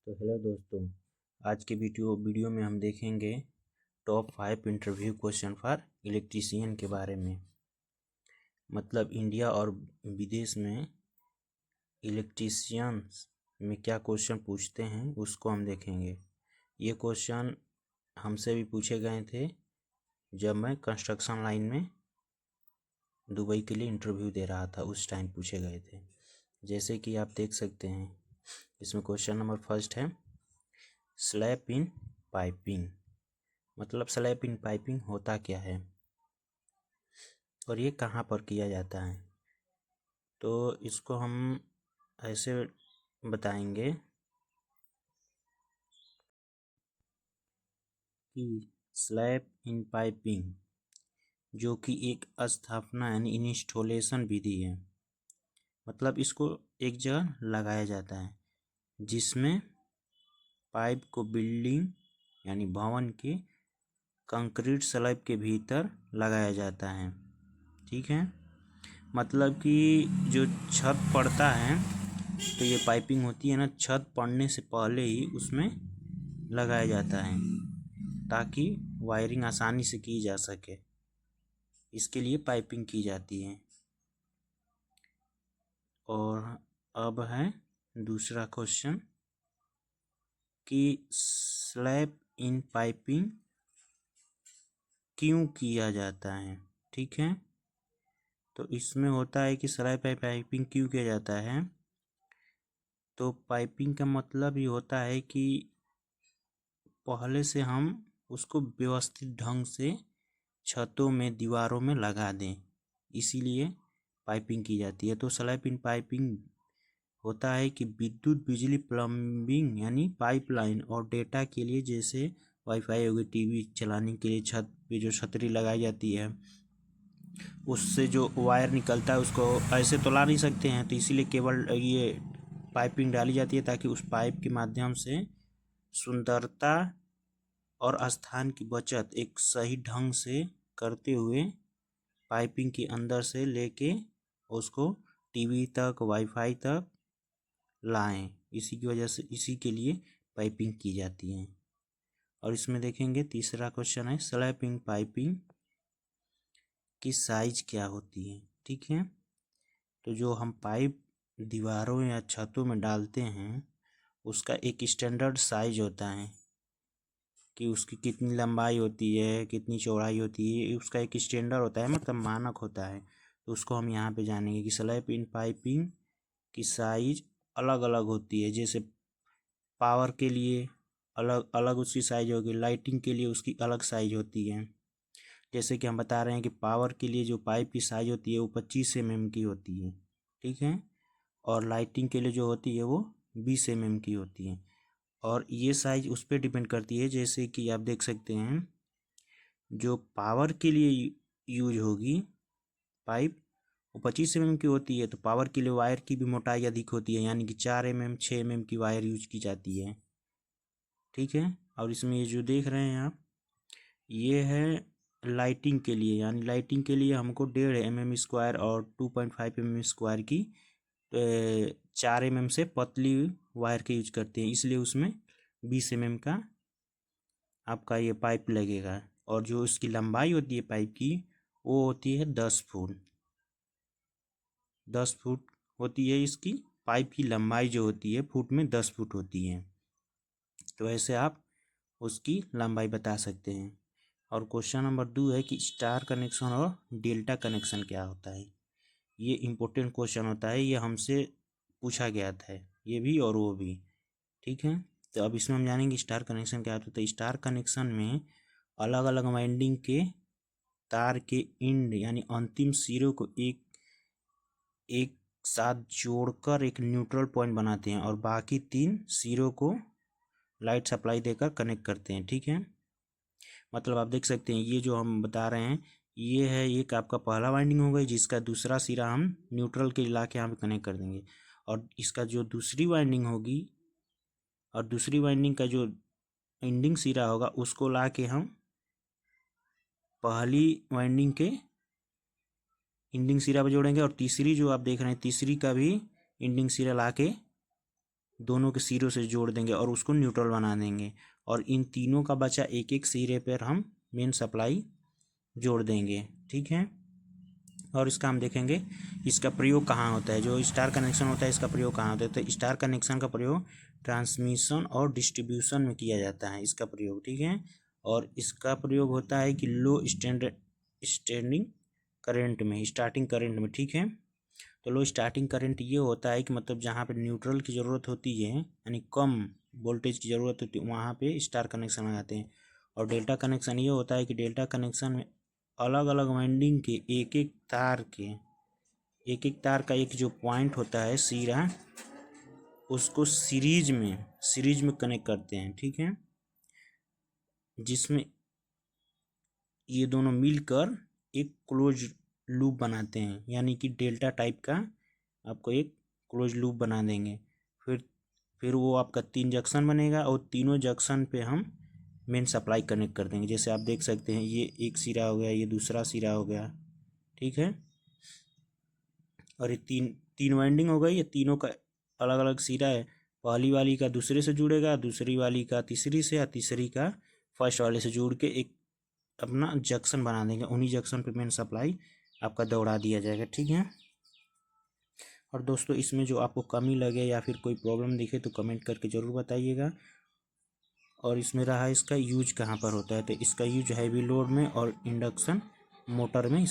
तो हेलो दोस्तों, आज के वीडियो में हम देखेंगे top 5 interview question for electrician के बारे में। मतलब इंडिया और विदेश में इलेक्ट्रीशियंस में क्या क्वेश्चन पूछते हैं उसको हम देखेंगे। ये क्वेश्चन हमसे भी पूछे गए थे जब मैं कंस्ट्रक्शन लाइन में दुबई के लिए इंटरव्यू दे रहा था, उस टाइम पूछे गए थे। जैसे कि आप देख सकते हैं, इसमें क्वेश्चन नंबर फर्स्ट है स्लैब इन पाइपिंग। मतलब स्लैब इन पाइपिंग होता क्या है और ये कहाँ पर किया जाता है। तो इसको हम ऐसे बताएंगे कि स्लैब इन पाइपिंग जो कि एक स्थापना यानी इंस्टॉलेशन विधि है। मतलब इसको एक जगह लगाया जाता है जिसमें पाइप को बिल्डिंग यानी भवन के कंक्रीट स्लैब के भीतर लगाया जाता है। ठीक है, मतलब कि जो छत पड़ता है तो ये पाइपिंग होती है ना, छत पड़ने से पहले ही उसमें लगाया जाता है ताकि वायरिंग आसानी से की जा सके। इसके लिए पाइपिंग की जाती है। और अब है दूसरा क्वेश्चन कि स्लैब इन पाइपिंग क्यों किया जाता है। ठीक है, तो इसमें होता है कि स्लैब पाइपिंग क्यों किया जाता है। तो पाइपिंग का मतलब ये होता है कि पहले से हम उसको व्यवस्थित ढंग से छतों में दीवारों में लगा दें, इसीलिए पाइपिंग की जाती है। तो स्लैब इन पाइपिंग होता है कि विद्युत, बिजली, प्लम्बिंग यानी पाइपलाइन और डेटा के लिए, जैसे वाईफाई हो गई, टीवी चलाने के लिए छत पे जो छतरी लगाई जाती है उससे जो वायर निकलता है उसको ऐसे तो ला नहीं सकते हैं, तो इसीलिए केवल ये पाइपिंग डाली जाती है ताकि उस पाइप के माध्यम से सुंदरता और स्थान की बचत एक सही ढंग से करते हुए पाइपिंग के अंदर से लेके उसको टीवी तक, वाईफाई तक लाएं। इसी की वजह से, इसी के लिए पाइपिंग की जाती है। और इसमें देखेंगे तीसरा क्वेश्चन है स्लैब इन पाइपिंग की साइज क्या होती है। ठीक है, तो जो हम पाइप दीवारों या छतों में डालते हैं उसका एक स्टैंडर्ड साइज होता है कि उसकी कितनी लंबाई होती है, कितनी चौड़ाई होती है, उसका एक स्टैंडर्ड होता है, मतलब मानक होता है। तो उसको हम यहाँ पे जानेंगे कि स्लैब इन पाइपिंग की साइज अलग अलग होती है। जैसे पावर के लिए अलग अलग उसकी साइज होगी, लाइटिंग के लिए उसकी अलग साइज होती है। जैसे कि हम बता रहे हैं कि पावर के लिए जो पाइप की साइज होती है वो 25 mm की होती है। ठीक है, और लाइटिंग के लिए जो होती है वो 20 mm की होती है। और ये साइज उस पर डिपेंड करती है, जैसे कि आप देख सकते हैं जो पावर के लिए यूज होगी पाइप वो 25 mm की होती है, तो पावर के लिए वायर की भी मोटाई अधिक होती है, यानी कि 4 mm 6 mm की वायर यूज की जाती है। ठीक है, और इसमें ये जो देख रहे हैं आप, ये है लाइटिंग के लिए, यानी लाइटिंग के लिए हमको 1.5 mm² और 2.5 mm² की 4 mm से पतली वायर के यूज करते हैं, इसलिए उसमें 20 mm का आपका ये पाइप लगेगा। और जो इसकी लंबाई होती है पाइप की वो होती है 10 फुट। 10 फुट होती है इसकी पाइप की लंबाई, जो होती है फुट में 10 फुट होती है। तो ऐसे आप उसकी लंबाई बता सकते हैं। और क्वेश्चन नंबर 2 है कि स्टार कनेक्शन और डेल्टा कनेक्शन क्या होता है। ये इम्पोर्टेंट क्वेश्चन होता है, ये हमसे पूछा गया था, ये भी और वो भी। ठीक है, तो अब इसमें हम जानेंगे स्टार कनेक्शन क्या होता है। तो स्टार कनेक्शन में अलग अलग वाइंडिंग के तार के एंड यानी अंतिम सिरों को एक एक साथ जोड़कर एक न्यूट्रल पॉइंट बनाते हैं और बाकी 3 सिरों को लाइट सप्लाई देकर कनेक्ट करते हैं। ठीक है, मतलब आप देख सकते हैं ये जो हम बता रहे हैं, ये है एक आपका पहला वाइंडिंग हो गई जिसका दूसरा सिरा हम न्यूट्रल के ला के यहाँ पे कनेक्ट कर देंगे। और इसका जो दूसरी वाइंडिंग होगी और दूसरी वाइंडिंग का जो एंडिंग सिरा होगा उसको ला के हम पहली वाइंडिंग के एंडिंग सिरा पर जोड़ेंगे। और तीसरी जो आप देख रहे हैं, तीसरी का भी एंडिंग सिरा ला के दोनों के सिरों से जोड़ देंगे और उसको न्यूट्रल बना देंगे, और इन तीनों का बचा एक एक सिरे पर हम मेन सप्लाई जोड़ देंगे। ठीक है, और इसका हम देखेंगे इसका प्रयोग कहाँ होता है। जो स्टार कनेक्शन होता है इसका प्रयोग कहाँ होता है, तो स्टार कनेक्शन का प्रयोग ट्रांसमिशन और डिस्ट्रीब्यूशन में किया जाता है इसका प्रयोग। ठीक है, और इसका प्रयोग होता है कि लो स्टैंडिंग करंट में, स्टार्टिंग करंट में। ठीक है, तो लो स्टार्टिंग करंट ये होता है कि मतलब जहाँ पे न्यूट्रल की ज़रूरत होती है, यानी कम वोल्टेज की ज़रूरत होती है, वहाँ पे स्टार कनेक्शन आ जाते हैं। और डेल्टा कनेक्शन ये होता है कि डेल्टा कनेक्शन में अलग अलग वाइंडिंग के एक एक तार का एक जो पॉइंट होता है सिरा, उसको सीरीज में कनेक्ट करते हैं। ठीक है, जिसमें ये दोनों मिलकर एक क्लोज लूप बनाते हैं, यानी कि डेल्टा टाइप का आपको एक क्लोज लूप बना देंगे। फिर वो आपका 3 जंक्शन बनेगा और तीनों जंक्शन पे हम मेन सप्लाई कनेक्ट कर देंगे। जैसे आप देख सकते हैं ये एक सिरा हो गया, ये दूसरा सिरा हो गया। ठीक है, और ये तीन वाइंडिंग हो गई, ये तीनों का अलग अलग सिरा है। पहली वाली का दूसरे से जुड़ेगा, दूसरी वाली का तीसरी से, या तीसरी का फर्स्ट वाले से जोड़ के एक अपना जंक्शन बना देंगे। उन्हीं जंक्शन पे मेन सप्लाई आपका दौड़ा दिया जाएगा। ठीक है, और दोस्तों इसमें जो आपको कमी लगे या फिर कोई प्रॉब्लम दिखे तो कमेंट करके ज़रूर बताइएगा। और इसमें रहा इसका यूज कहाँ पर होता है, तो इसका यूज हैवी लोड में और इंडक्शन मोटर में